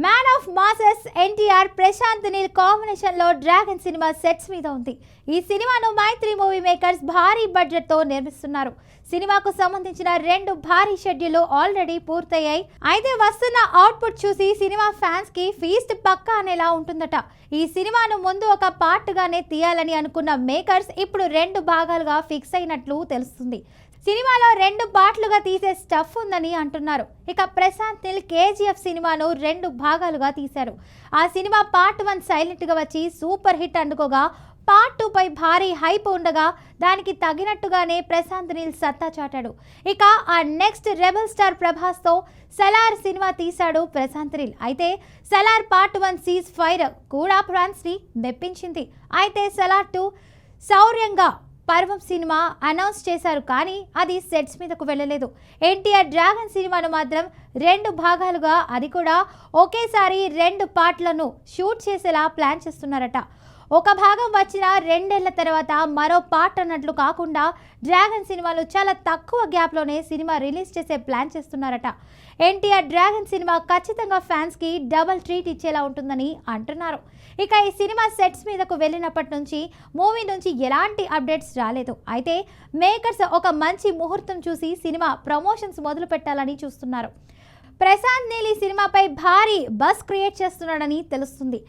Man of masses NTR Prashanth Neel combination లో Dragon cinema sets మీద ఉంది. ఈ సినిమాను మైత్రి మూవీ మేకర్స్ భారీ బడ్జెట్ తో నిర్మిస్తున్నారు. సినిమాకు సంబంధించిన 2 భారీ షెడ్యూల్ ఆల్రెడీ పూర్తయ్యాయి. అయితే వస్తున్న అవుట్పుట్ చూసి సినిమా ఫ్యాన్స్ కి ఫీస్ట్ పక్కా అనేలా ఉంటుందట. ఈ సినిమాను ముందు ఒక పార్ట్ గానే తీయాలని అనుకున్న మేకర్స్ ఇప్పుడు 2 భాగాలుగా ఫిక్స్ అయినట్లు తెలుస్తుంది. సినిమాలో 2 పార్ట్లుగా తీసే స్టఫ్ ఉందని అంటున్నారు. ఇక ప్రశాంత్ నీల్ కేజీఎఫ్ సినిమాను 2 భాగాలుగా తీశారు. ఆ సినిమా పార్ట్ 1 సైలెంట్ గా వచ్చి సూపర్ హిట్ అందుకోగా పార్ట్ 2 పై భారీ హైప్ ఉండగా దానికి తగినట్టుగానే ప్రశాంత్ నీల్ సత్తా చాటాడు. ఇక ఆ నెక్స్ట్ రెబల్ స్టార్ ప్రభాస్ తో సలార్ సినిమా తీశాడు ప్రశాంత్ నీల్. అయితే సలార్ పార్ట్ 1 సీజ్ ఫైర్ కూడా ఫ్యాన్స్ ని మెప్పించింది. అయితే సలార్ 2 శౌర్యంగా పర్వం సినిమా అనౌన్స్ చేశారు, కానీ అది సెట్స్ మీదకు వెళ్ళలేదు. ఎన్టీఆర్ డ్రాగన్ సినిమాను మాత్రం 2 భాగాలుగా, అది కూడా ఒకేసారి 2 పార్ట్లను షూట్ చేసేలా ప్లాన్ చేస్తున్నారట. ఒక భాగం వచ్చిన 2 ఏళ్ల తర్వాత మరో పార్ట్ అన్నట్లు కాకుండా డ్రాగన్ సినిమాలు చాలా తక్కువ గ్యాప్లోనే సినిమా రిలీజ్ చేసే ప్లాన్ చేస్తున్నారట. ఎన్టీఆర్ డ్రాగన్ సినిమా ఖచ్చితంగా ఫ్యాన్స్కి డబుల్ ట్రీట్ ఇచ్చేలా ఉంటుందని అంటున్నారు. ఇక ఈ సినిమా సెట్స్ మీదకు వెళ్ళినప్పటి నుంచి మూవీ నుంచి ఎలాంటి అప్డేట్స్ రాలేదు. అయితే మేకర్స్ ఒక మంచి ముహూర్తం చూసి సినిమా ప్రమోషన్స్ మొదలు పెట్టాలని చూస్తున్నారు. ప్రశాంత్ నీల్ ఈ సినిమాపై భారీ బస్ క్రియేట్ చేస్తున్నాడని తెలుస్తుంది.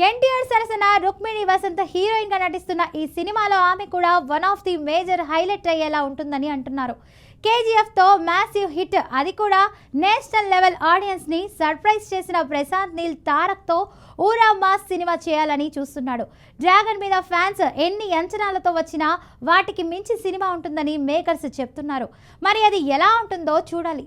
ఎన్టీఆర్ సరసన రుక్మిణి వసంత్ హీరోయిన్ గా నటిస్తున్న ఈ సినిమాలో ఆమె కూడా one of the major highlight అయ్యేలా ఉంటుందని అంటున్నారు. కేజీఎఫ్ తో మ్యాసివ్ హిట్, అది కూడా నేషనల్ లెవెల్ ఆడియన్స్ ని సర్ప్రైజ్ చేసిన ప్రశాంత్ నీల్ తారక్ తో ఊరా మాస్ సినిమా చేయాలని చూస్తున్నాడు. డ్రాగన్ మీద ఫ్యాన్స్ ఎన్ని అంచనాలతో వచ్చినా వాటికి మించి సినిమా ఉంటుందని మేకర్స్ చెప్తున్నారు. మరి అది ఎలా ఉంటుందో చూడాలి.